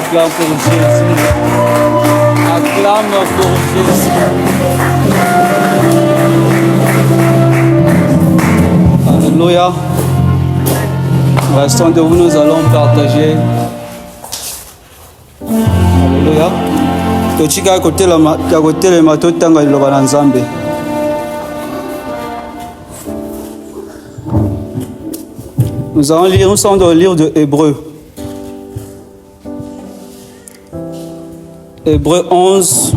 Acclame pour Jésus. Acclame pour Jésus. Alléluia. Restons debout, nous allons partager. Alléluia. Tochika côté le mato tanga liloba na Nzambe. Nous allons lire, nous sommes dans le livre de Hébreux. Hébreux 11,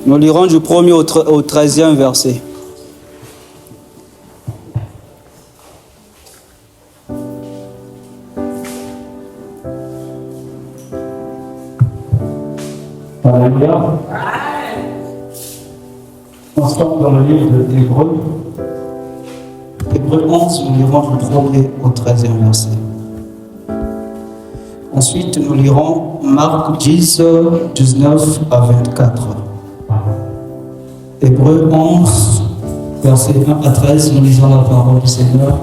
nous lirons du 1er au 13e verset. Alléluia. Nous sommes dans le livre de Hébreux. Hébreux 11, nous lirons du 1er au 13e verset. Ensuite, nous lirons Marc 10, 19 à 24. Hébreux 11, versets 1 à 13, nous lisons la parole du Seigneur.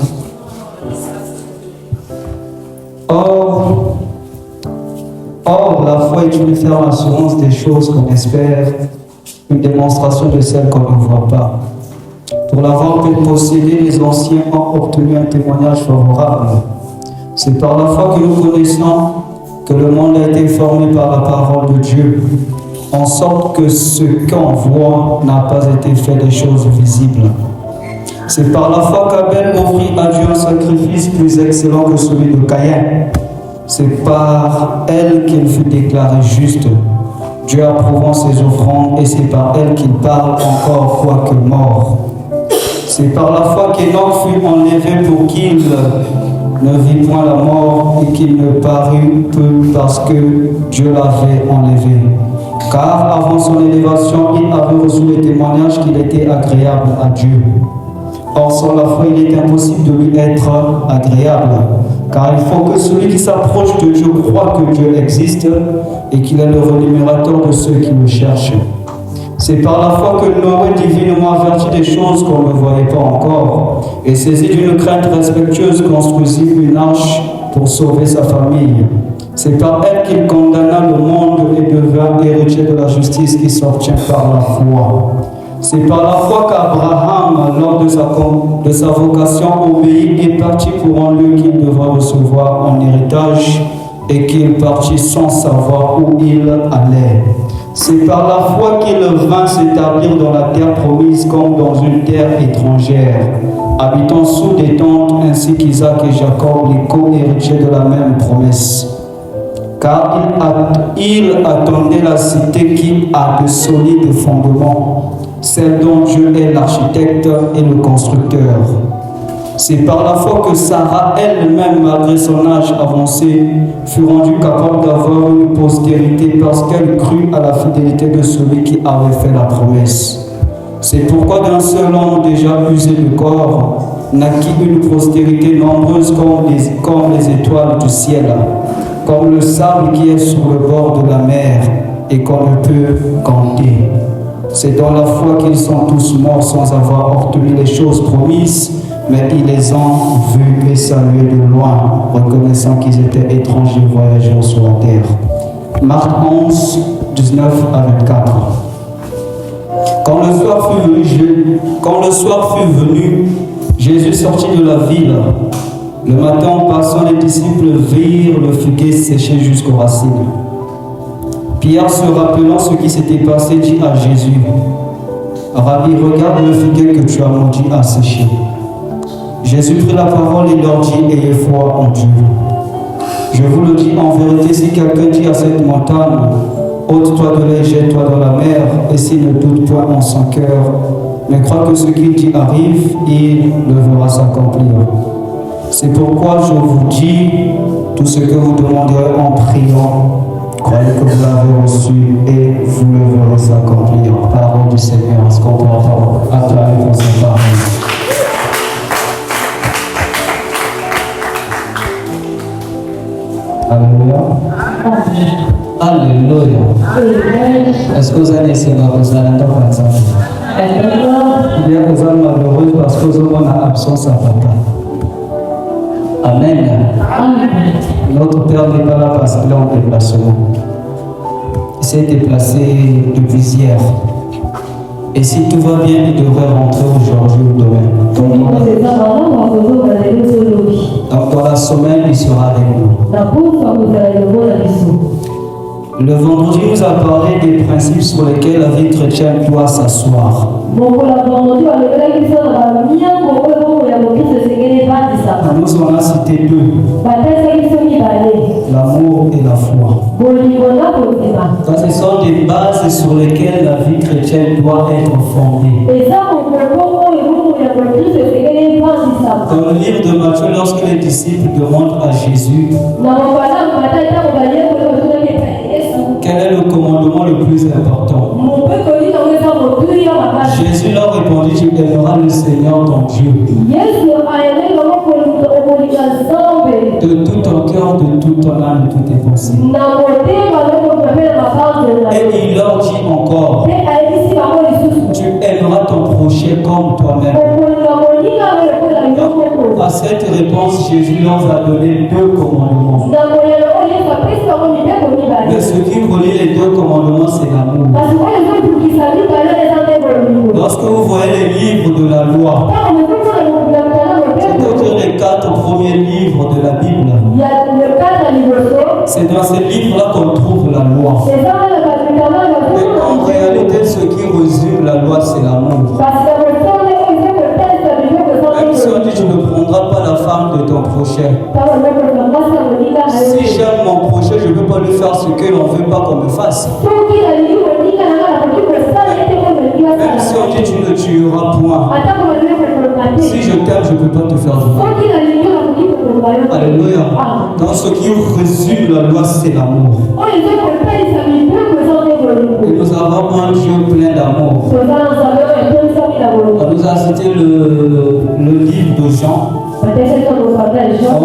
Or, la foi est une ferme assurance des choses qu'on espère, une démonstration de celles qu'on ne voit pas. Pour l'avoir pu posséder, les anciens ont obtenu un témoignage favorable. C'est par la foi que nous connaissons que le monde a été formé par la parole de Dieu, en sorte que ce qu'on voit n'a pas été fait des choses visibles. C'est par la foi qu'Abel offrit à Dieu un sacrifice plus excellent que celui de Caïn. C'est par elle qu'il fut déclaré juste, Dieu approuvant ses offrandes, et c'est par elle qu'il parle encore quoique mort. C'est par la foi qu'Enoch fut enlevé pour qu'il ne vit point la mort et qu'il ne parut peu parce que Dieu l'avait enlevé. Car avant son élévation, il avait reçu le témoignage qu'il était agréable à Dieu. Or, sans la foi, il est impossible de lui être agréable, car il faut que celui qui s'approche de Dieu croit que Dieu existe et qu'il est le rémunérateur de ceux qui le cherchent. C'est par la foi que Noé, divinement averti des choses qu'on ne voyait pas encore, et saisi d'une crainte respectueuse, construisit une arche pour sauver sa famille. C'est par elle qu'il condamna le monde et devint héritier de la justice qui s'obtient par la foi. C'est par la foi qu'Abraham, lors de sa vocation, obéit et partit pour un lieu qu'il devra recevoir en héritage et qu'il partit sans savoir où il allait. C'est par la foi qu'il vint s'établir dans la terre promise comme dans une terre étrangère, habitant sous des tentes ainsi qu'Isaac et Jacob, les co-héritiers de la même promesse. Car il attendait la cité qui a de solides fondements, celle dont Dieu est l'architecte et le constructeur. C'est par la foi que Sarah elle-même, malgré son âge avancé, fut rendue capable d'avoir une postérité parce qu'elle crut à la fidélité de celui qui avait fait la promesse. C'est pourquoi d'un seul homme déjà usé de corps, naquit une postérité nombreuse comme les étoiles du ciel, comme le sable qui est sur le bord de la mer et qu'on ne peut compter. C'est dans la foi qu'ils sont tous morts sans avoir obtenu les choses promises, mais ils les ont vus et salués de loin, reconnaissant qu'ils étaient étrangers voyageurs sur la terre. Marc 11, 19 à 24. Quand le soir fut venu, Jésus sortit de la ville. Le matin, en passant, les disciples virent le figuier séché jusqu'aux racines. Pierre, se rappelant ce qui s'était passé, dit à Jésus, « Rabbi, regarde le figuier que tu as maudit à sécher. » Jésus prit la parole et leur dit, « Ayez foi en Dieu. Je vous le dis en vérité, si quelqu'un dit à cette montagne, ôte-toi de là et jette-toi dans la mer, et s'il ne doute point en son cœur, mais croit que ce qu'il dit arrive, il le verra s'accomplir. C'est pourquoi je vous dis, tout ce que vous demanderez en priant, croyez que vous l'avez reçu et vous le verrez s'accomplir. » Parole du Seigneur, est-ce qu'on peut acclamer pour cette parole? Alléluia. Alléluia. Est-ce que vous allez essayer de vous arrêter par ça? Bien, vous êtes malheureux parce que vous avez une absence à papa. Amen. Notre Père n'est pas là parce qu'il est en déplacement. Il s'est déplacé depuis hier. Et si tout va bien, il devrait rentrer aujourd'hui ou demain. Donc dans la semaine, il sera avec nous. Le vendredi nous a parlé des principes sur lesquels la vie chrétienne doit s'asseoir. Nous en a cité deux. L'amour et la foi. Ça, ce sont des bases sur lesquelles la vie chrétienne doit être fondée. Dans le livre de Matthieu, lorsque les disciples demandent à Jésus quel est le commandement le plus important, Jésus leur répondit: tu aimeras le Seigneur ton Dieu de tout ton cœur, de toute ton âme, de toutes tes pensées. Et il leur dit encore: tu aimeras ton prochain comme toi-même. À cette réponse, Jésus leur a donné deux commandements. Mais ce qui relie les deux commandements, c'est l'amour. Lorsque vous voyez les livres de la loi, c'est-à-dire les 4 premiers livres de la Bible, c'est dans ces livres-là qu'on trouve la loi. Mais en réalité, ce qui résume la loi, c'est l'amour. Même si on dit tu ne prendras pas la femme de ton prochain, si j'aime mon prochain, je ne peux pas lui faire ce que l'on ne veut pas qu'on me fasse. Même si on dit tu ne tueras point, si je t'aime, je ne peux pas te faire du mal. Alléluia. Donc ce qui résume la loi, c'est l'amour. Et nous avons un Dieu plein d'amour. On nous a cité le livre de Jean. On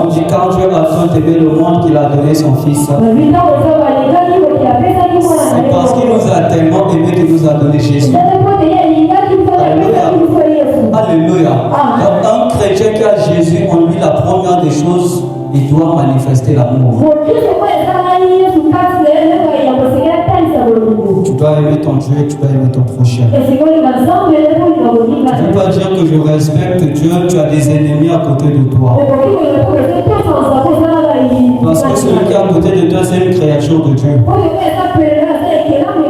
dit quand Dieu a tant aimé le monde qu'il a donné son Fils. C'est parce qu'il nous a tellement aimé qu'il nous a donné Jésus. Alléluia. Alléluia. Donc un chrétien qui a Jésus en lui, la première des choses, il doit manifester l'amour. Tu dois aimer ton Dieu et tu dois aimer ton prochain. Tu ne peux pas dire que je respecte Dieu, tu as des ennemis à côté de toi. Parce que celui qui est à côté de toi, c'est une créature de Dieu.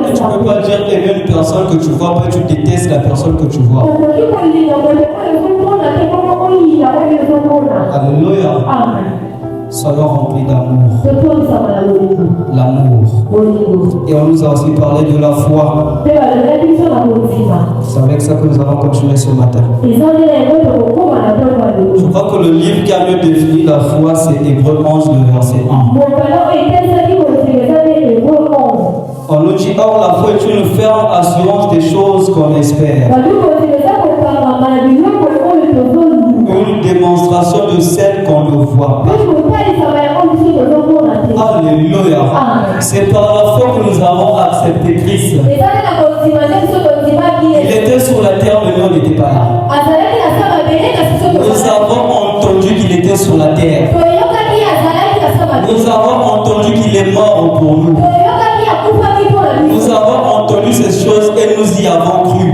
Et tu ne peux pas dire aimer une personne que tu vois, mais tu détestes la personne que tu vois. Alléluia. Soyons remplis d'amour. L'amour. Et on nous a aussi parlé de la foi. C'est avec ça que nous allons continuer ce matin. Je crois que le livre qui a mieux défini la foi, c'est Hébreux 11, le verset 1. On nous dit: or la foi est une ferme assurance des choses qu'on espère, une démonstration de celles qu'on ne voit pas. Alléluia. C'est par la foi que nous avons accepté Christ. Il était sur la terre, mais nous on n'était pas là. Nous avons entendu qu'il était sur la terre. Nous avons entendu qu'il est mort pour nous. Nous avons entendu ces choses et nous y avons cru.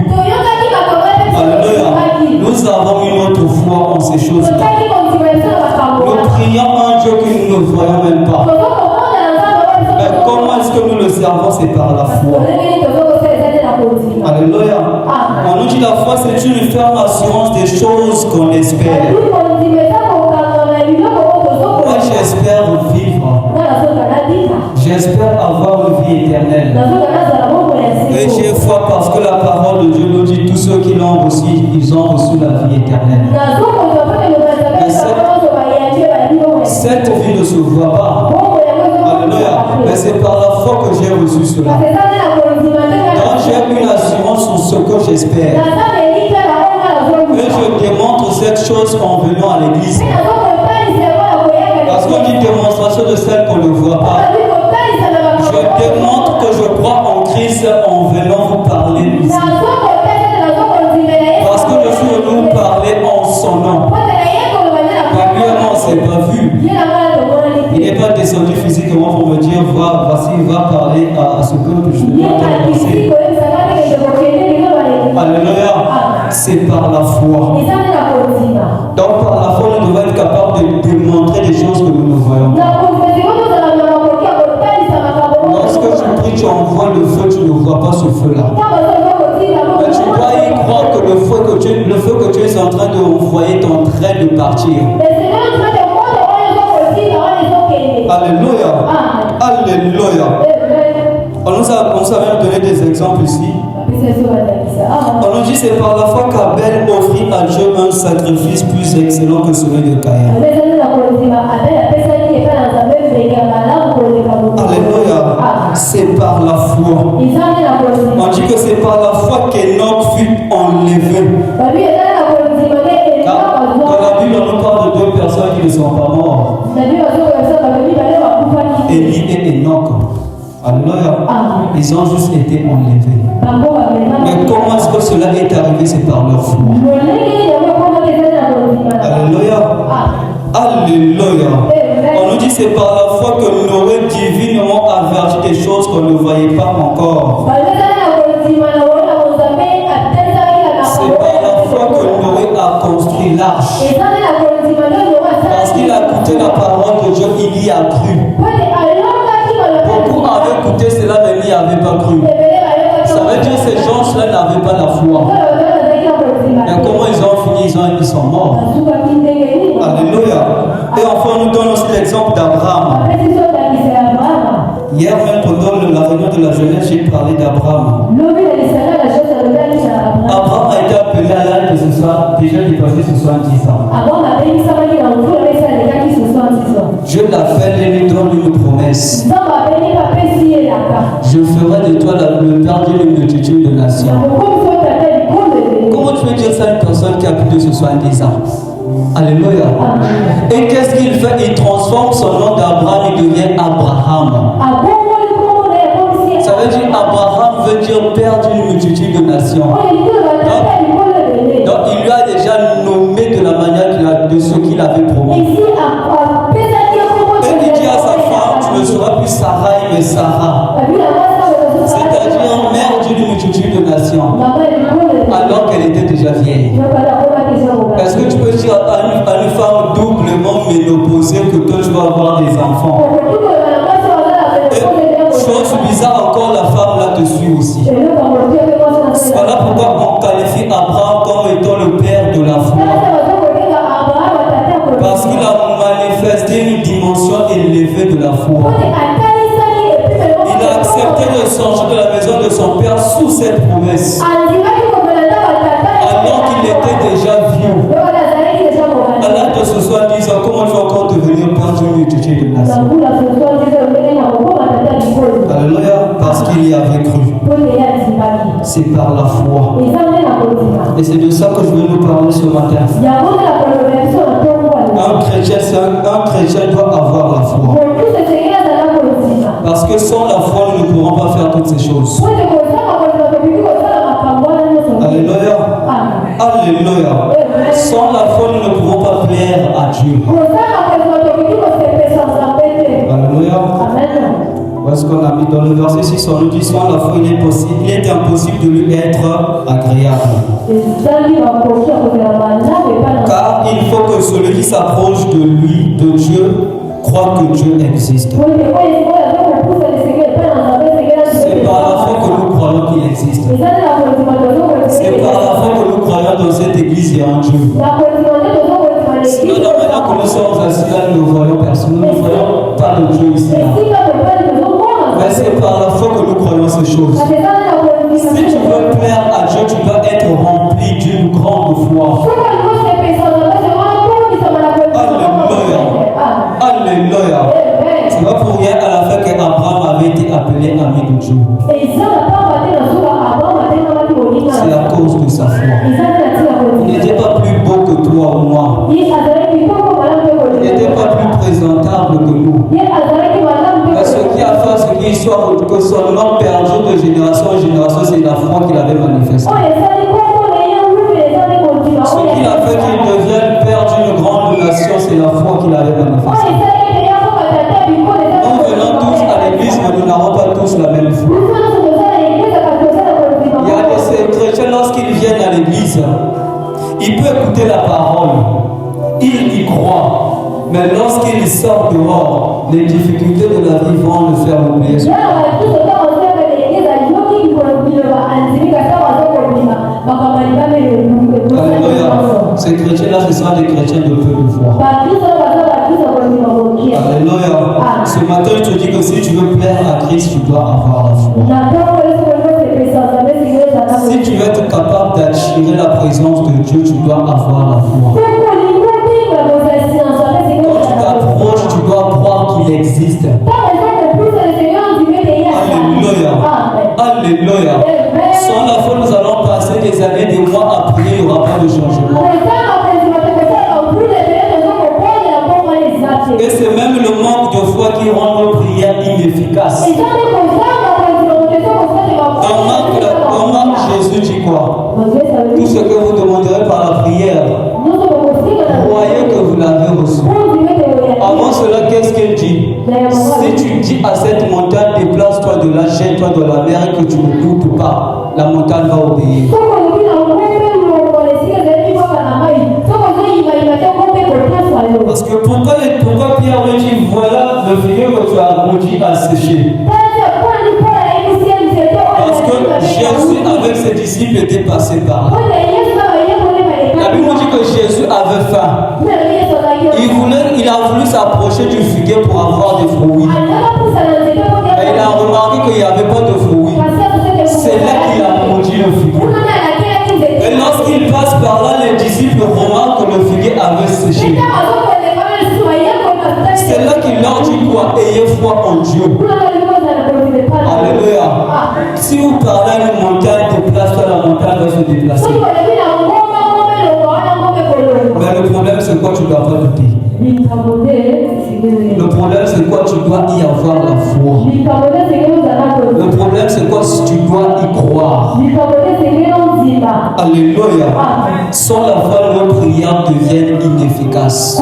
Alléluia. Nous avons une autre foi en ces choses-là. Nous prions un Dieu que nous ne voyons même pas. Mais comment est-ce que nous le servons? C'est par la foi. Alléluia. On nous dit la foi, c'est une ferme assurance des choses qu'on espère. Moi, j'espère vivre. J'espère avoir une vie éternelle. Et j'ai foi parce que la parole de Dieu nous dit tous ceux qui l'ont reçu, ils ont reçu la vie éternelle. Cette vie ne se voit pas. Alléluia. Mais c'est par la foi que j'ai reçu cela. Donc j'ai une assurance sur ce que j'espère. Et je démontre cette chose en venant à l'église. Parce qu'on dit démonstration de celle qu'on ne voit pas. Je démontre que je crois en Christ en venant vous parler ici. Parce que je suis venu vous parler en son nom. Mais lui, s'est pas vu. Il n'est pas descendu physiquement pour me dire, voici, va parler à ce peuple, je vais t'annoncer. Alléluia. C'est par la foi. Donc par la foi, nous devons être capables de démontrer des choses que nous ne voyons pas. Lorsque tu pries, tu envoies le feu, tu ne vois pas ce feu-là. Mais tu dois y croire que le feu que tu es en train d'envoyer est en train de partir. Alléluia. Alléluia. On nous a donné des exemples ici. On nous dit c'est par la foi qu'Abel offrit à Dieu un sacrifice plus excellent que celui de Caïn. Alléluia. C'est par la foi. On dit que c'est par la foi qu'Enoch fut enlevé. Dans la Bible, on nous parle de deux personnes qui ne sont pas mortes. Élie et Enoch. Alléluia. Ils ont juste été enlevés. Mais comment est-ce que cela est arrivé? C'est par leur foi. Alléluia. Alléluia. On nous dit c'est par la foi que Noé divinement avertit des choses qu'on ne voyait pas encore. C'est par la foi que Noé a construit l'arche. Parce qu'il a écouté la parole de Dieu, il y a cru. Beaucoup avaient écouté cela, mais il n'y avait pas cru. Ça veut dire que ces gens-là n'avaient pas la foi. Mais comment ils ont fini? Ils sont morts. Alléluia. Et enfin, on nous donne aussi l'exemple d'Abraham. Hier même, pendant la réunion de la jeunesse, j'ai parlé d'Abraham. Abraham a été appelé à l'âge de ce soir, déjà dépassé 70 ans. Dieu l'appelle et lui donne une promesse. Je ferai de toi le père d'une multitude de nations. Comment tu peux dire ça à une personne qui a plus de 70 ans? Alléluia. Et qu'est-ce qu'il fait? Il transforme son nom d'Abraham, il devient Abraham. Ça veut dire Abraham veut dire père d'une multitude de nations. Donc il lui a déjà nommé de la manière de ce qu'il avait promis. Et il dit à sa femme, tu ne seras plus Sarai mais Sarah. C'est-à-dire mère d'une multitude de nations. Alors qu'elle était déjà vieille. Est-ce que tu peux dire à une femme doublement ménopausée que toi tu vas avoir des enfants? Et chose bizarre encore, la femme là te suit aussi. Voilà pourquoi on qualifie Abraham comme étant le père de la foi. Parce qu'il a manifesté une dimension élevée de la foi. Il a accepté de sortir de la maison de son père sous cette promesse. Alors qu'il était déjà vieux. À l'âge de 70 ans, comment tu vas encore devenir père d'une multitude de nations? Alléluia, parce qu'il y avait cru. C'est par la foi. Et c'est de ça que je veux nous parler ce matin. Un chrétien doit avoir la foi. Parce que sans la foi, nous ne pourrons pas faire toutes ces choses. Alléluia. Alléluia. Sans la foi, nous ne pourrons pas plaire à Dieu. Alléluia. Où est-ce qu'on a mis dans le verset 6? On nous dit sans la foi, il est impossible de lui être agréable. Car il faut que celui qui s'approche de lui, de Dieu, croit que Dieu existe. C'est par la foi que nous croyons qu'il existe. C'est par la foi que nous croyons dans cette église et en Dieu. Sinon, maintenant que nous sommes assis là, nous ne voyons personne. Nous ne voyons pas de Dieu ici. Mais c'est par la foi que nous croyons ces choses. Si tu veux plaire à Dieu, tu dois être rempli d'une grande foi. Alléluia. Alléluia. C'est pas pour rien à la fin qu'Abraham avait été appelé ami de Dieu. C'est à cause de sa foi. Il n'était pas plus beau que toi ou moi. Il n'était pas plus présentable que nous. Mais ce qui a fait ce qu'il soit que son nom perdu de génération en génération, c'est la foi qu'il avait manifestée. Ce qui a fait qu'il devienne père d'une grande nation, c'est la foi qu'il Mais lorsqu'il sort dehors, les difficultés de la vie vont le faire oublier. Alléluia. Ces chrétiens-là, ce sont des chrétiens de peu de foi. Alléluia. Ce matin, je te dis que si tu veux plaire à Christ, tu dois avoir la foi. Si tu veux être capable d'attirer la présence de Dieu, tu dois avoir la foi. Quand tu t'approches, tu dois croire qu'il existe. Alléluia. Alléluia. Sans la foi, nous allons passer des années, des mois à prier, il n'y aura pas de changement. Et c'est même le manque de foi qui rend nos prières inefficaces. Dans Marc, Jésus dit quoi? Tout ce que vous demanderez par la prière, croyez que vous l'avez reçu. Avant cela, qu'est-ce qu'il dit? Si tu dis à cette montagne, déplace-toi de là, jette-toi de la mer et que tu ne doutes pas, la montagne va obéir. Parce que pourquoi Pierre me dit, voilà le figuier que tu as maudit à sécher? Parce que Jésus avec ses disciples était passé par là. La Bible dit que Jésus avait faim. Il a voulu s'approcher du figuier pour avoir des fruits. Et il a remarqué qu'il n'y avait pas de fruits. C'est là qu'il a maudit le figuier. Et lorsqu'il passe par là, les disciples remarquent que le figuier avait séché. C'est là qu'il leur dit quoi? Ayez foi en Dieu. Alléluia. Si vous parlez à une montagne, déplace-toi, la montagne va se déplacer. Mais le problème, c'est quoi? Tu ne dois pas douter. Le problème, c'est quoi? Tu dois y avoir la foi. Le problème, c'est quoi? Tu dois y croire. Alléluia. Sans la foi, nos prières deviennent inefficaces.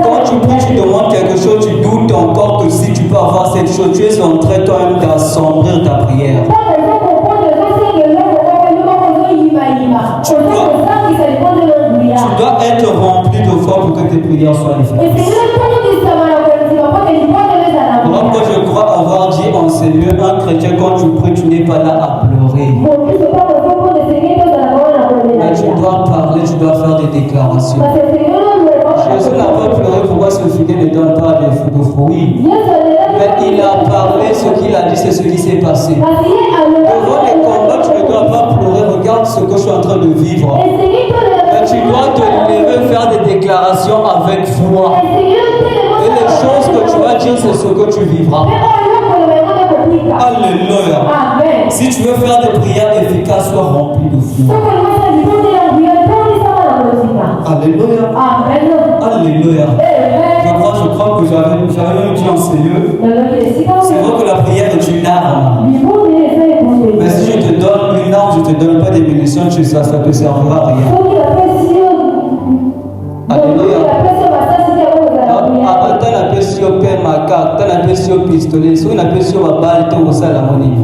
Quand tu pries, tu demandes quelque chose, tu doutes encore que si tu peux avoir cette chose, tu es en train toi-même d'assombrir ta prière. Tu dois être rempli de foi pour que tes prières soient efficaces. Moi, je crois avoir dit en Seigneur, un chrétien, quand tu pries, tu n'es pas là à pleurer. Mais tu dois parler, tu dois faire des déclarations. Jésus n'a pas pleuré pourquoi ce figuier ne donne pas de fruits. Mais il a parlé, ce qu'il a dit, c'est ce qui s'est passé. Devant les combats, tu ne dois pas pleurer. Regarde ce que je suis en train de vivre. Mais tu dois te lever, faire des déclarations avec foi. Et les choses que tu vas dire, c'est ce que tu vivras. Alléluia. Si tu veux faire des prières efficaces, sois rempli de foi. Alléluia. Alléluia. Je crois que j'avais même dit en Seigneur. C'est vrai que la prière est une arme. Mais si je te donne une arme, je ne te donne pas des munitions, ça ne te servira à rien. Alléluia. Après, tu as la pression macaque, tu as la pression pistolet, si tu as la pression balle, tu as la monnaie.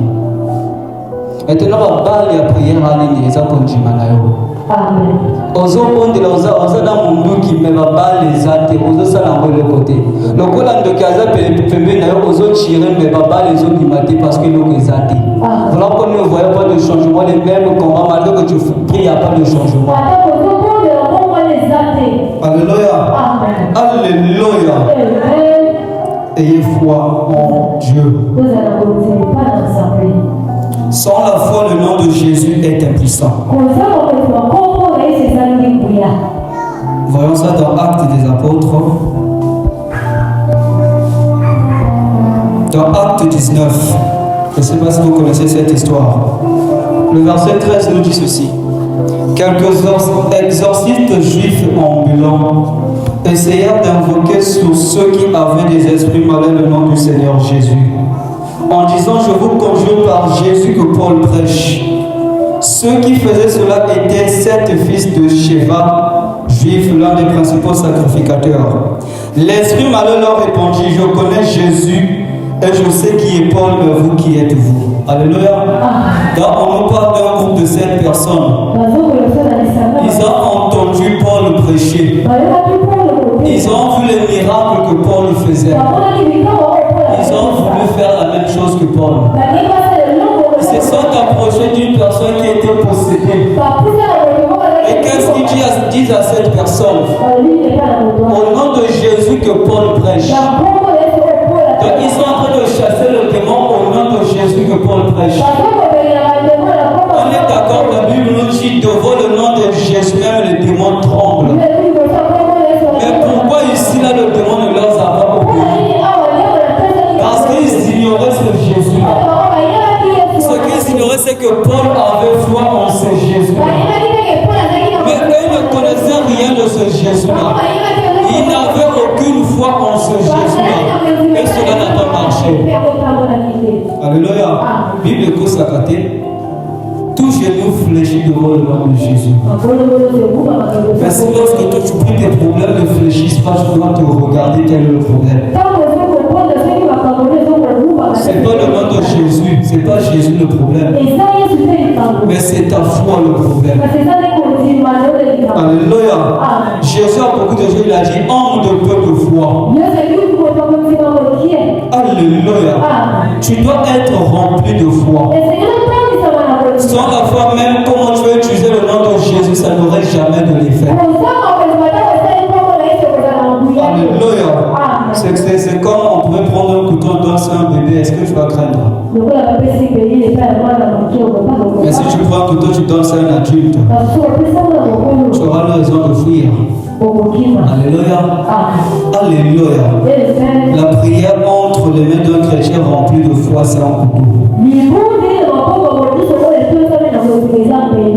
Maintenant, la balle, la prière, elle est comme Jimanayo. ozobondela oza na mundu kimema bale eza te ozosala yango le côté lokola ndoki aza pembeni na yo ozotire mbeba bale ezobima te parce que eloko eza te. Voilà pourquoi nous ne voyons pas de changement, les mêmes combats malgré que tu pries, il n'y a pas de changement. Alléluia. Alléluia. Ayez foi en Dieu. Sans la foi, le nom de Jésus est impuissant. Voyons ça dans Actes des Apôtres. Dans Actes 19. Je ne sais pas si vous connaissez cette histoire. Le verset 13 nous dit ceci. Quelques exorcistes juifs ambulants essayèrent d'invoquer sur ceux qui avaient des esprits malins le nom du Seigneur Jésus, en disant: je vous conjure par Jésus que Paul prêche. Ceux qui faisaient cela étaient 7 fils de Sheva, juifs, l'un des principaux sacrificateurs. L'esprit malin leur répondit: je connais Jésus et je sais qui est Paul, mais vous qui êtes-vous? Alléluia. Donc on nous parle d'un groupe de 7 personnes. Ils ont entendu Paul prêcher. Ils ont vu les miracles que Paul faisait. Ils ont voulu faire la même chose que Paul. Ils se sont approchés d'une personne qui était possédée. Et qu'est-ce qu'ils disent à cette personne? Au nom de Jésus que Paul prêche. Donc ils sont en train de chasser le démon au nom de Jésus que Paul prêche. On est d'accord, la Bible nous dit devant le nom de Jésus, même les démons tremblent. Mais pourquoi ici là le démon ne leur a pas obéi? Parce qu'ils ignoraient ce Jésus-là. Ce qu'ils ignoraient, c'est que Paul avait foi en ce Jésus-là. Mais eux ne connaissaient rien de ce Jésus-là. Ils n'avaient aucune foi en ce Jésus-là. Et cela n'a pas marché. Alléluia. Bible consacrée. Tout genou fléchit devant le nom de Jésus. Mais si lorsque toi tu pries tes problèmes ne fléchissent pas, tu dois te regarder quel est le problème. C'est pas le nom de Jésus, c'est pas Jésus le problème. Mais c'est ta foi le problème. Alléluia. Jésus a beaucoup de choses, il a dit homme de peu de foi. Alléluia. Tu dois être rempli de foi. Sans la foi, même comment tu veux utiliser le nom de Jésus, ça n'aurait jamais de l'effet. Alléluia. C'est comme on pouvait prendre un couteau, danser un bébé. Est-ce que tu vas craindre? Mais si tu prends un couteau, tu danses un adulte, tu auras raison de fuir. Alléluia. Alléluia. La prière entre les mains d'un chrétien rempli de foi, c'est un couteau.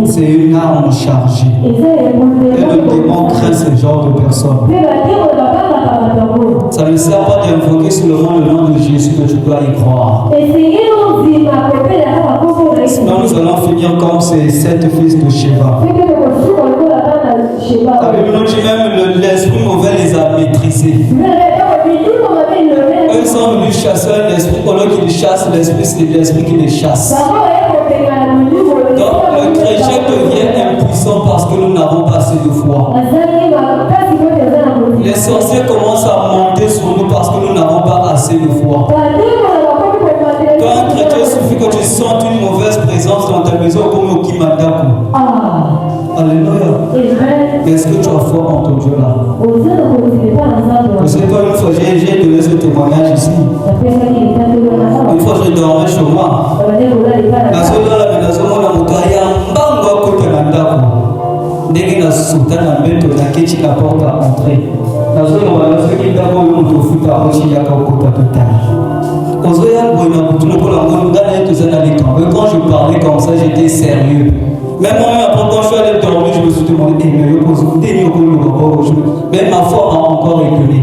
C'est une arme chargée. Et le démon craint ce genre de personnes. Ça ne sert pas d'invoquer seulement le nom de Jésus que tu dois y croire. Sinon nous allons finir comme ces 7 fils de Sheba. La Bible nous dit même l'esprit mauvais les a maîtrisés. Eux ils sont venus chasser un esprit. Pendant qu'ils chassent l'esprit, c'est l'esprit qui les chasse. Donc le chrétien devient impuissant parce que nous n'avons pas assez de foi. Les sorciers commencent à monter sur nous parce que nous n'avons pas assez de foi. Toi, un chrétien, il suffit que tu sentes une mauvaise présence dans ta maison comme au Kimadaku. Alléluia. Est-ce que tu as foi en ton Dieu là? Je ne sais pas, une fois j'ai donné ce témoignage ici. Une fois je dormais chez moi. La seule dans la maison, on a monté un bango à côté de l'andaku. Dès que la soutane a mis la quête, la porte à entrer. La seule dans la maison qui t'a voulu monter au foot à Rochi, il y a qu'à côté de l'andaku. Quand je parlais comme ça, j'étais sérieux. Même moi, quand je suis allé dormir, je me suis demandé, mais ma foi m'a encore étonné.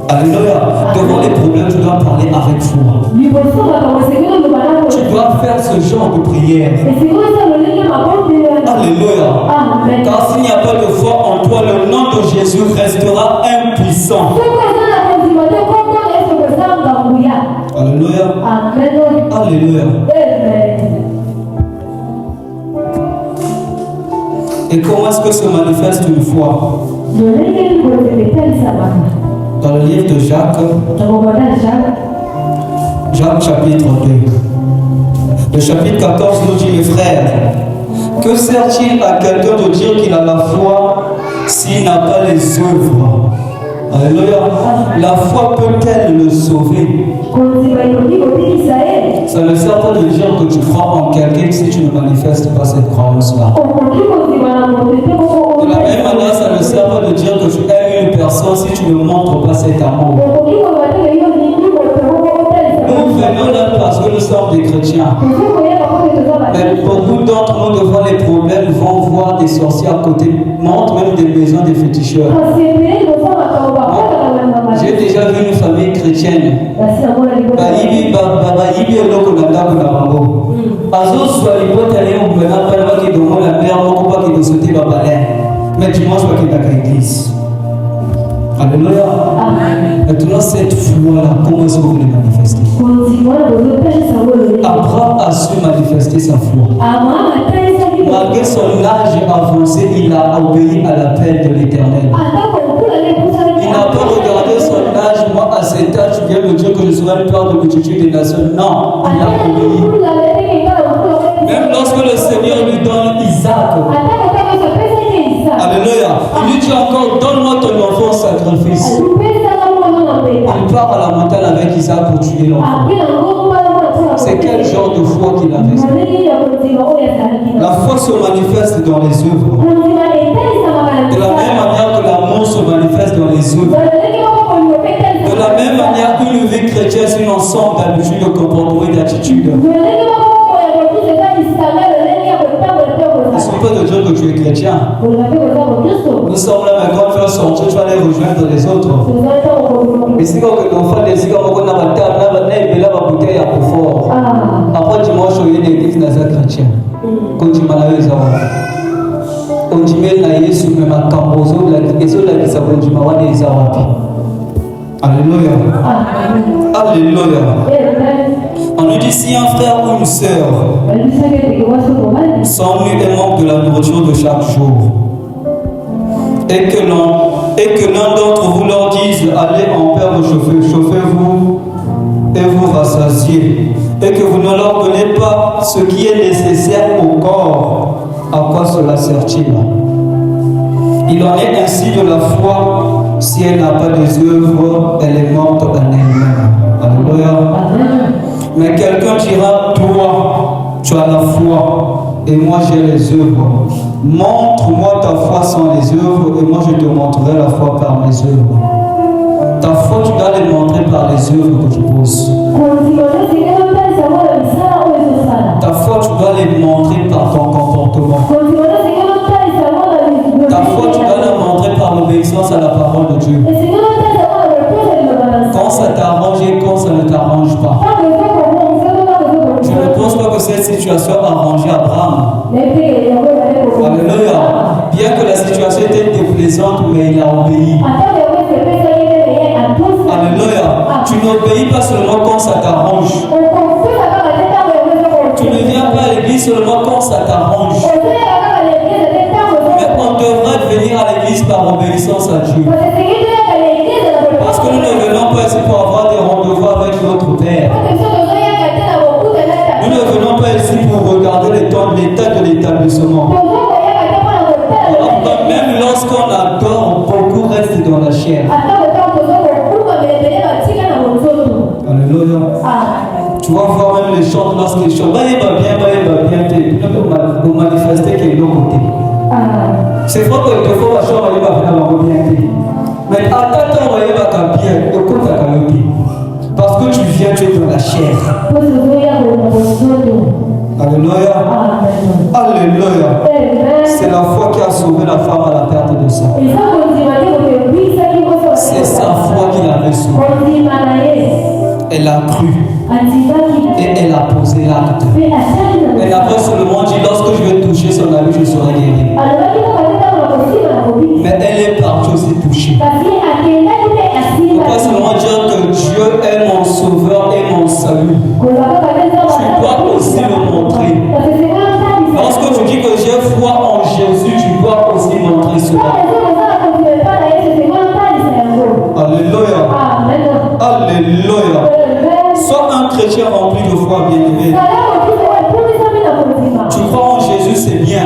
Alléluia. Devant les problèmes, tu dois parler avec foi. Tu dois faire ce genre de prière. Alléluia. Car s'il n'y a pas de foi en toi, le nom de Jésus restera impuissant. Alléluia. Alléluia. Et comment est-ce que se manifeste une foi? Dans le livre de Jacques, Jacques chapitre 2. Le chapitre 14 nous dit, mes frères, que sert-il à quelqu'un de dire qu'il a la foi s'il n'a pas les œuvres? Alléluia. La foi peut-elle le sauver? Ça ne sert pas de dire que tu crois en quelqu'un si tu ne manifestes pas cette croyance-là. De la même manière, ça ne sert pas de dire que tu aimes une personne si tu ne montres pas cet amour. Nous venons là parce que nous sommes des chrétiens. Mais beaucoup d'entre nous, devant les problèmes, vont voir des sorciers à côté, montrent même des maisons des féticheurs. J'ai déjà vu une famille chrétienne. Mais dimanche, pas qu'il y a l'église. Alléluia. Maintenant, cette foi-là, comment est-ce que vous voulez manifester? Abraham a su manifester sa foi. Malgré son âge avancé, il a obéi à l'appel de l'Éternel. Il n'a pas regardé son âge. Moi, à cet âge, tu viens me dire que je serai le père de multitude des nations. Non, il a obéi. Même lorsque le Seigneur lui donne Isaac. Alléluia. Il lui dit encore, donne-moi ton enfant en sacrifice. Il part à la montagne avec Isaac pour tuer l'enfant. C'est quel genre de foi qu'il avait? La foi se manifeste dans les œuvres. De la même manière que l'amour se manifeste dans les œuvres. De la même manière, une vie chrétienne, c'est un ensemble d'habitudes, de comportements et d'attitudes. Il ne suffit pas de dire que tu es chrétien. Nous sommes là maintenant pour faire sortir, tu vas aller rejoindre les autres. Mais si l'enfant décide qu'on a la table, il a la bouteille à plus fort. Après dimanche, il y a une église dans un chrétien. Continue à les avoir. Continue à y sur ma cambozo, la question de la question de la question Alléluia. Alléluia. On nous dit si un frère ou une sœur s'ennuie et manque de la nourriture de chaque jour, et que l'un d'entre vous leur dise allez en paix chauffez-vous et vous rassasiez, et que vous ne leur donnez pas ce qui est nécessaire au corps, à quoi cela sert-il? Il en est ainsi de la foi. Si elle n'a pas des œuvres, elle est morte en elle-même. Alléluia. Mais quelqu'un dira, toi, tu as la foi, et moi j'ai les œuvres. Montre-moi ta foi sans les œuvres, et moi je te montrerai la foi par mes œuvres. Ta foi, tu dois les montrer par les œuvres que tu poses. Ta foi, tu dois les montrer par ton comportement. Ta foi, tu dois la montrer par l'obéissance à la parole de Dieu. Quand ça t'arrange et quand ça ne t'arrange pas. Je ne pense pas que cette situation a arrangé Abraham. Alléluia. Bien que la situation était déplaisante, mais il a obéi. Alléluia. Tu n'obéis pas seulement quand ça t'arrange. Tu ne viens pas à l'église seulement quand ça t'arrange. Mais on devrait venir à l'église par obéissance à Dieu. Parce que nous ne venons pas ici pour avoir des rendez-vous avec notre Père. Nous ne venons pas ici pour regarder l'état de l'établissement. Même lorsqu'on adore, beaucoup reste dans la chair. Alléluia. Tu vas voir même les chants lorsqu'ils chantent. Il va bien, vous manifester qu'il est de l'autre côté. C'est vrai que quelquefois, il va bien. Mais attends, il va bien, écoute ta qualité. Parce que tu viens, tu es dans la chair. Alléluia. Alléluia. C'est la foi qui a sauvé la femme à la perte de sang. C'est sa foi qui l'avait sauvée. Elle a cru. Et elle a posé l'acte. Elle n'a pas seulement dit lorsque je vais toucher son habit, je serai guéri. Mais elle est partie aussi touchée. Il ne faut pas seulement dire que Dieu est mon sauveur et mon salut. Tu dois aussi le montrer. Lorsque tu dis que j'ai foi en Jésus, tu dois aussi montrer cela. Alléluia. Alléluia. Sois un chrétien rempli de foi, bien-aimé. Tu crois en Jésus, c'est bien.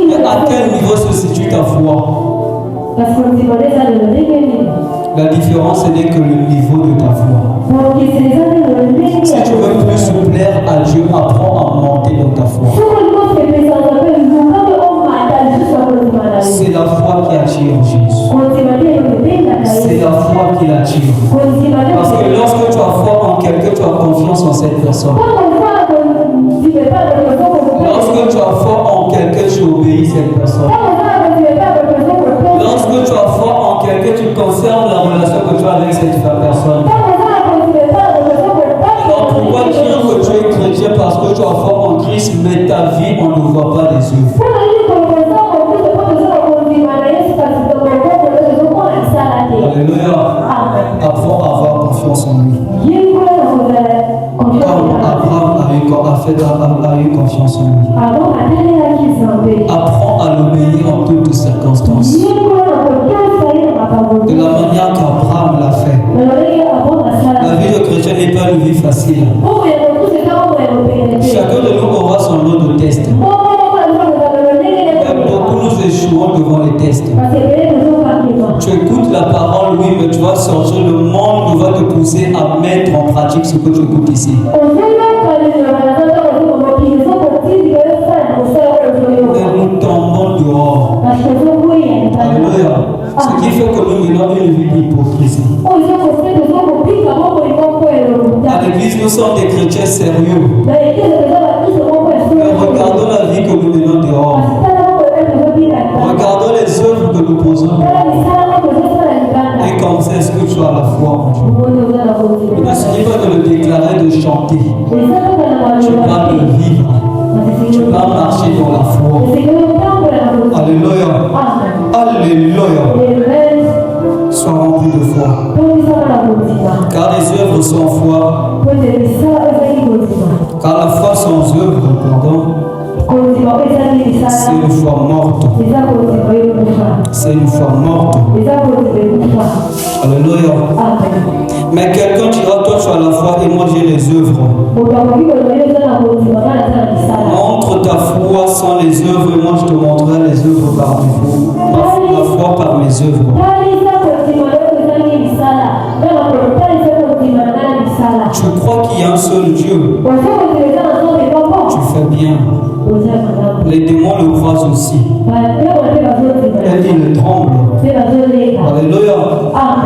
Mais à quel niveau se situe ta foi? La différence n'est que le niveau de ta foi. Si tu veux plus plaire à Dieu, apprends à monter dans ta foi. C'est la foi qui attire Jésus. C'est la foi qui l'attire. Parce que lorsque tu as foi en quelqu'un, tu as confiance en cette personne. Lorsque tu as foi en quelqu'un, tu obéis cette personne. Lorsque tu as foi en quelqu'un, tu conserves la relation que tu as avec cette personne. Alors pourquoi dire que tu es chrétien? Parce que tu as foi en Christ, mais ta vie, on ne voit pas les œuvres. Alléluia. Apprends à avoir confiance en lui. Comme Abraham a eu confiance en lui. écoutes la parole, oui, mais tu vas sortir, le monde va te pousser à mettre en pratique ce que tu écoutes ici. Et nous tombons dehors. Alléluia. Ce qui fait que nous menons une vie d'hypocrisie. À l'église, nous sommes des chrétiens sérieux. Mais regardons la vie que nous menons dehors. Regardons les œuvres que nous posons. Et comme ça, est-ce que tu as la foi en Dieu? Il ne suffit pas de le déclarer, de chanter. Tu vas le vivre. Tu vas marcher dans la foi. Alléluia. Alléluia. Sois rempli de foi. Car les œuvres sans foi. Car la foi sans œuvre, pardon. C'est une foi morte. C'est une foi morte. Alléluia. Mais quelqu'un dira, toi tu as la foi et moi j'ai les œuvres. Montre ta foi sans les œuvres et moi je te montrerai les œuvres par mes œuvres. Ma foi par mes œuvres. Tu crois qu'il y a un seul Dieu? Tu fais bien. Les démons le croient aussi. Et ils tremblent. Alléluia.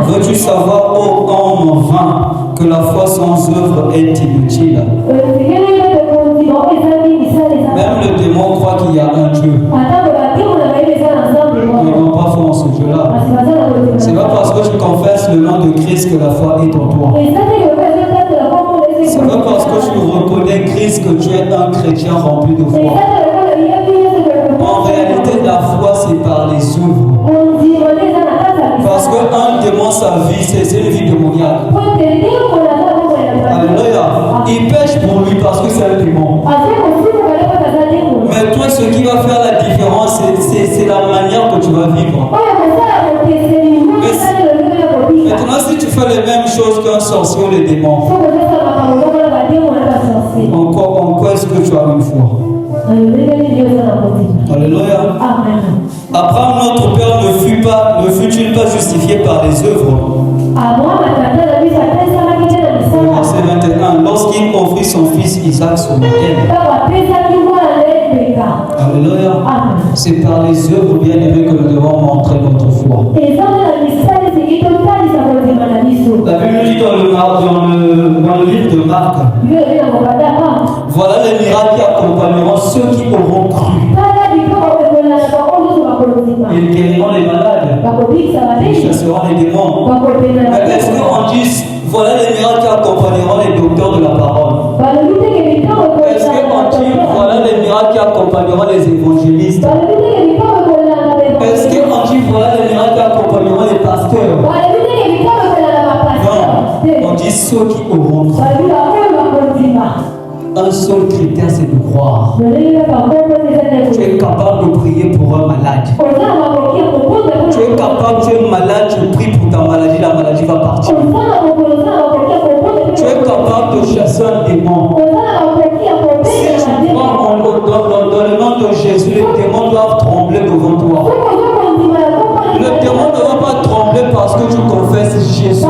Veux-tu savoir, ô homme vain, que la foi sans œuvre est inutile? Même le démon croit qu'il y a un Dieu. Ils n'ont pas foi en ce Dieu-là. C'est pas parce que tu confesses le nom de Christ que la foi est en toi. C'est pas parce que tu reconnais Christ que tu es un chrétien rempli de foi. En réalité, la foi, c'est par les œuvres. Parce qu'un démon, sa vie, c'est une vie démoniaque. Alléluia. Il pêche pour lui parce que c'est un démon. Mais toi, ce qui va faire la différence, c'est la manière que tu vas vivre. Maintenant, si tu fais les mêmes choses qu'un sorcier ou les démons, en quoi est-ce que tu as une foi? Alléluia. Abraham, notre père, ne fut-il pas justifié par les œuvres? Verset 21. Lorsqu'il offrit son fils Isaac sur l'autel. Alléluia. C'est par les œuvres bien aimées que nous devons montrer notre foi. La Bible dit dans le livre de Marc, voilà les miracles qui accompagneront ceux qui auront cru. Ils guériront les malades, ils chasseront les démons. Mais est-ce qu'on dit, voilà les miracles qui accompagneront les docteurs de la parole? Est-ce qu'on dit, voilà les miracles qui accompagneront les évangélistes? Est-ce qu'on dit, voilà les miracles qui accompagneront les pasteurs? Non, on dit ceux qui auront cru. Un seul critère, c'est de croire. Tu es capable de prier pour un malade. Tu es capable, tu es malade, tu pries pour ta maladie, la maladie va partir. Tu es capable de chasser un démon. Si tu crois dans le nom de Jésus, les démons doivent trembler devant toi. Le démon ne va pas trembler parce que tu confesses Jésus.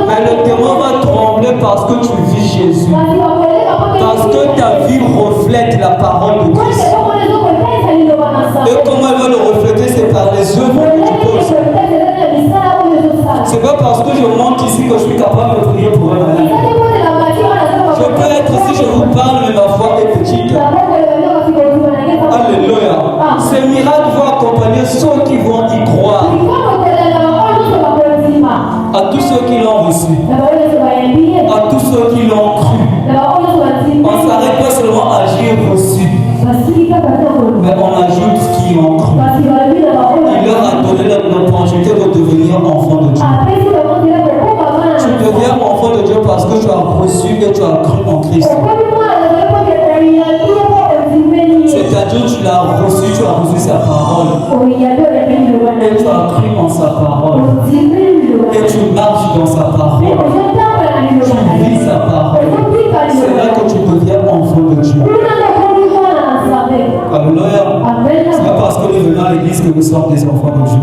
Mais le démon va trembler parce que tu vis Jésus. Parce que ta vie reflète la parole de Christ. Et comment elle va le refléter? C'est par les œuvres que tu poses. C'est pas parce que je montre ici que je suis capable de prier pour un malade. Je peux être, si je vous parle, mais ma foi est petite. Alléluia. Ces miracles vont accompagner ceux qui vont y croire. À tous ceux qui l'ont reçu. À tous ceux qui l'ont cru. On ne s'arrête pas seulement à agir reçu. Mais on ajoute qui ont cru. Il leur a donné l'opportunité de devenir enfant de Dieu. Tu deviens enfant de Dieu parce que tu as reçu et tu as cru en Christ. C'est-à-dire tu l'as reçu, tu as reçu sa parole. Et tu as cru en sa parole. Et tu marches dans sa parole. Tu vis sa parole. C'est là que tu deviens enfant de Dieu. Alléluia. C'est pas parce que nous venons à l'église que nous sommes des enfants de Dieu.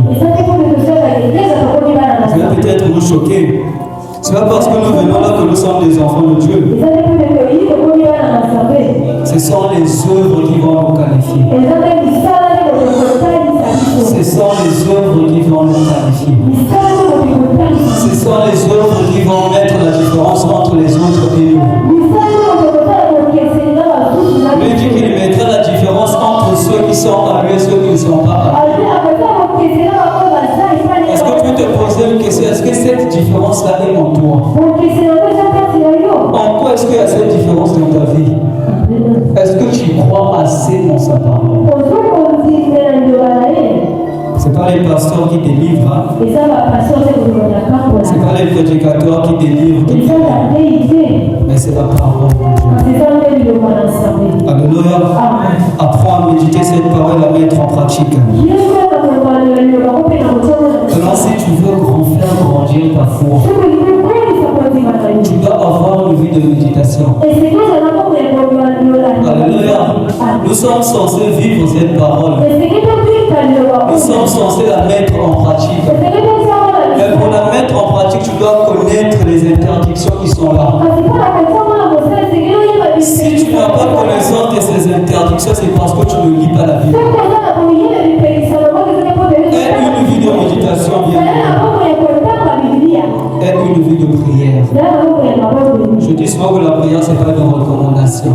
choquer. Ce n'est pas parce que nous venons là que nous sommes des enfants de Dieu. Ce sont les œuvres qui vont nous qualifier. Ce sont les œuvres qui vont nous qualifier. Ce sont les œuvres qui vont mettre la différence entre les autres et nous. Lui dit qu'il mettra la différence entre ceux qui sont à lui et ceux qui ne sont pas à lui. Est-ce que tu peux te poser une question? Est-ce que cette différence-là est en toi? En quoi est-ce qu'il y a cette différence dans ta vie? Est-ce que tu crois assez dans sa parole? Ce n'est pas les pasteurs qui délivrent. Hein? Ce n'est pas les prédicateurs qui délivrent. Mais c'est la parole de Dieu. Alléluia. Apprends à méditer cette parole et à mettre en pratique. Maintenant, si tu veux faire grandir ta foi, tu dois avoir une vie de méditation. Alléluia. Nous sommes censés vivre cette parole. Nous sommes censés la mettre en pratique. Mais pour la mettre en pratique, tu dois connaître les interdictions qui sont là. Si tu n'as pas connaissance de ces interdictions, c'est parce que tu ne lis pas la Bible. Et une vie de méditation, bien. Et une vie de prière. Je dis souvent que la prière, ce n'est pas une recommandation.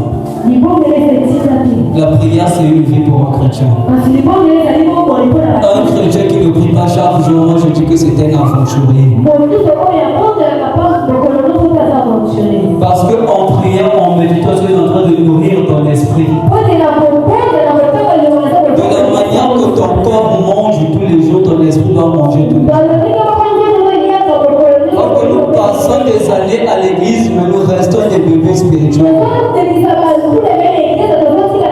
La prière, c'est une vie pour un chrétien. Un chrétien qui ne prie pas chaque jour, moi je dis que c'est un aventurier. Parce qu'en prière, en méditant, tu es en train de nourrir ton esprit. De la manière que ton corps mange tous les jours, ton esprit doit manger tous les jours. Alors que nous passons des années à l'église, mais nous restons des bébés spirituels.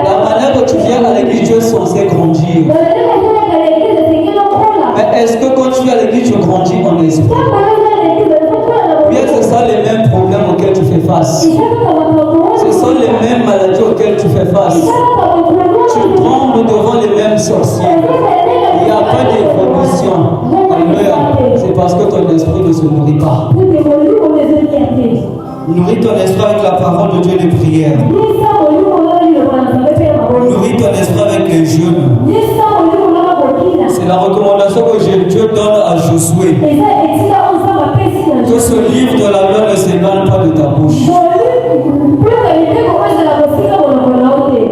La manière que tu viens à l'église, tu es censé grandir. Mais est-ce que quand tu viens à l'église, tu grandis en esprit? Bien, ce sont les mêmes problèmes auxquels tu fais face. Ce sont les mêmes maladies auxquelles tu fais face. Tu trembles devant les mêmes sorciers. Il n'y a pas d'évolution. Alléluia. C'est parce que ton esprit ne se nourrit pas. Nourris ton esprit avec la parole de Dieu et les prières. Nourris ton esprit avec les jeûnes. C'est la recommandation que Dieu donne à Josué. Que ce livre de la loi ne s'éloigne pas de ta bouche.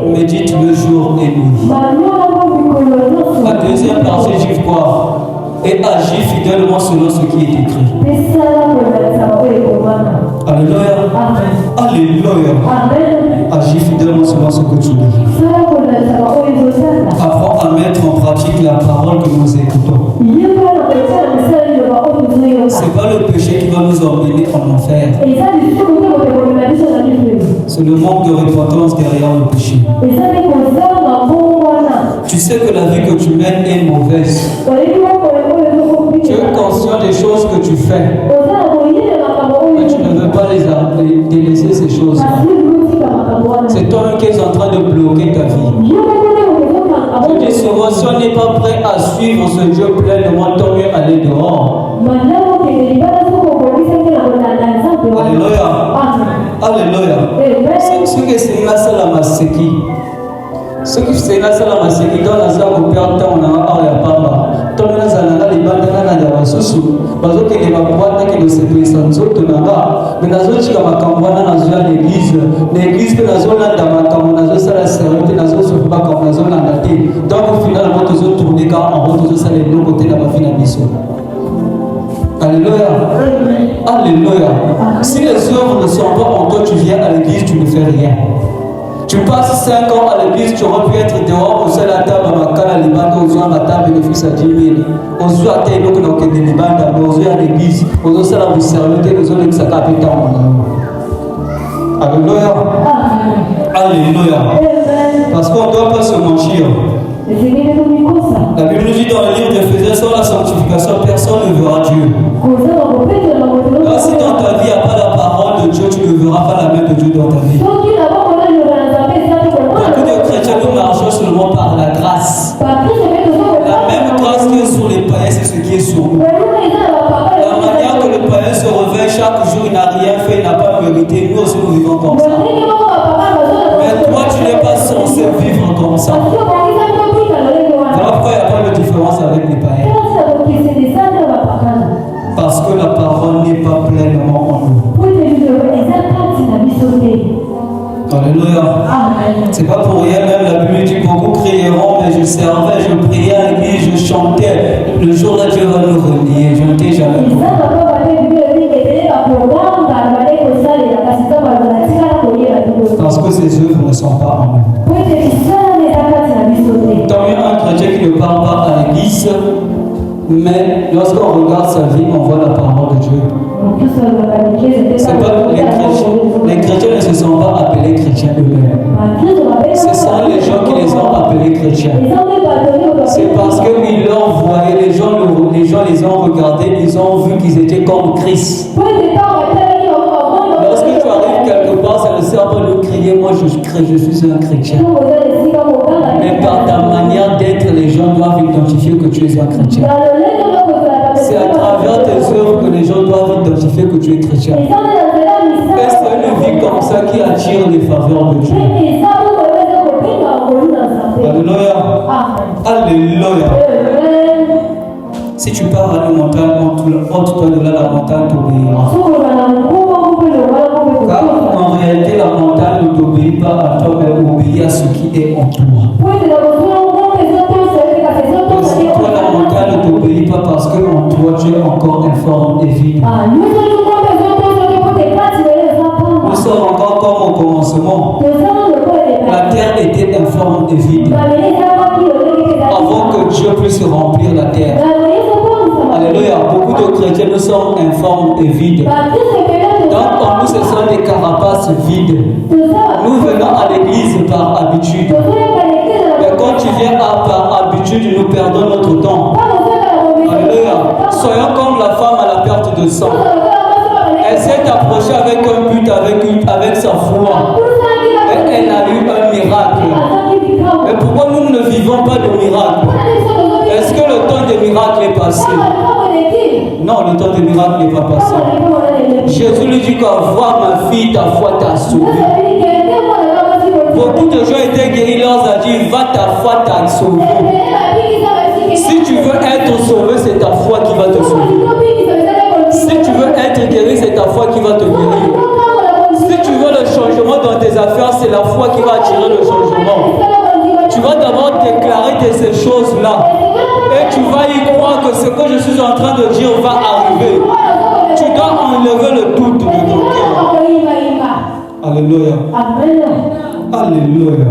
Médite le jour et nuit. La deuxième partie dit quoi? Et agis fidèlement selon ce qui est écrit. Alléluia. Alléluia. Agis fidèlement selon ce que tu lis. Apprends à mettre en pratique la parole que nous écoutons. Ce n'est pas le péché qui va nous emmener en enfer. C'est le manque de repentance derrière le péché. Tu sais que la vie que tu mènes est mauvaise. Tu es conscient des choses que tu fais. Mais tu ne veux pas délaisser ces choses-là. C'est toi-même qui es en train de bloquer ta vie. Je dis souvent, si on n'est pas prêt à suivre ce Dieu pleinement, tant mieux aller dehors. Alléluia. Alléluia. Ce que c'est la Salamaseki. Ce qui c'est la Salamaseki, dans la salle où perd temps, on a un pamba. Tant que nous allons les bandes, on a des sous. Parce que les boîtes qui nous séparent, sont toutes là. Mais nous avons dit que ma campagne dans l'église, l'église que nous avons dans ma campagne, nous avons ça la serviette, nous avons sur ma campagne, nous avons la tête. Donc finalement, nous avons tourné car en haut, nous avons ça les deux côtés de la fin de la mission. Alléluia. Alléluia. Si les œuvres ne sont pas en toi, tu viens à l'église, tu ne fais rien. Tu passes 5 ans à l'église, tu aurais pu être dehors, au sein de la table, à ma cala, les bandes, aux yeux à ma table, bénéfice à 10 000. Aux yeux à terre, donc, on a des bandes, aux yeux à l'église, aux yeux à la vous servir, aux yeux à l'exacter. Alléluia. Alléluia. Parce qu'on ne doit pas se mentir. La Bible nous dit dans le livre d'Éphésiens, sans la sanctification, personne ne verra Dieu. Là, si dans ta vie, il n'y a pas la parole de Dieu, tu ne verras pas la main de Dieu dans ta vie. Beaucoup de chrétiens, nous marchons seulement par la grâce. La même grâce qui est sur les païens, c'est ce qui est sur nous. La manière que le Esaïe se réveille chaque jour, il n'a rien fait, il n'a pas mérité. Nous aussi, nous vivons comme ça. Mais toi, tu n'es pas censé vivre comme ça. Voilà pourquoi il n'y a pas de différence avec les païens. Parce que la parole n'est pas pleinement en nous. Alléluia. C'est pas pour rien, même la Bible dit beaucoup crieront, mais je servais, je priais à l'église, je chantais. Le jour là, Dieu va nous renier. Je ne t'ai jamais compris. Parce que ses œuvres ne sont pas en nous. Tant mieux un chrétien qui ne parle pas à l'église, mais lorsqu'on regarde sa vie, on voit la parole de Dieu. C'est pas les chrétiens ne se sont pas appelés chrétiens eux-mêmes. Ce sont les gens qui les ont appelés chrétiens. C'est parce qu'ils l'ont voyé, les gens les ont regardés, ils ont vu qu'ils étaient comme Christ. Lorsque tu arrives quelque part, ça ne sert pas de crier, moi je suis un chrétien. Mais par ta manière d'être, les gens doivent identifier que tu es un chrétien. C'est à travers tes œuvres que les gens doivent identifier que tu es chrétien. Et c'est une vie comme ça qui attire les faveurs de Dieu. Alléluia. Alléluia. Si tu pars à une montagne, ôte-toi de là, la montagne t'obéira. Car en réalité, la montagne ne t'obéit pas à toi, mais obéit à ce qui est en toi. Si toi, la montagne ne t'obéit pas parce qu'en toi, tu es encore informe et vide. Nous sommes encore comme au commencement. La terre était informe et vide. Avant que Dieu puisse remplir la terre. Alléluia. Beaucoup de chrétiens nous sommes informes et vides. Donc en nous, ce sont des carapaces vides. Nous venons à l'église par habitude. Mais quand tu viens par habitude, nous perdons notre temps. Alléluia. Soyons comme la femme à la perte de sang. Elle s'est approchée avec un but, avec sa foi. Et elle a eu un miracle. Mais pourquoi nous ne vivons pas de miracle? Est-ce que le temps des miracles est passé? Non, le temps des miracles n'est pas passé. Jésus lui dit quoi? Vois ma fille, ta foi t'a sauvée. Beaucoup de gens étaient guéris, il leur a dit, va, ta foi t'a sauvé. Si tu veux être sauvé, c'est ta foi qui va te sauver. Si tu veux être guéri, c'est ta foi qui va te guérir. Si tu veux le changement dans tes affaires, c'est la foi qui va attirer le changement. Tu vas d'abord déclarer ces choses-là. Et tu vas y croire que ce que je suis en train de dire va arriver. Tu dois enlever le doute de ton cœur. Alléluia. Alléluia.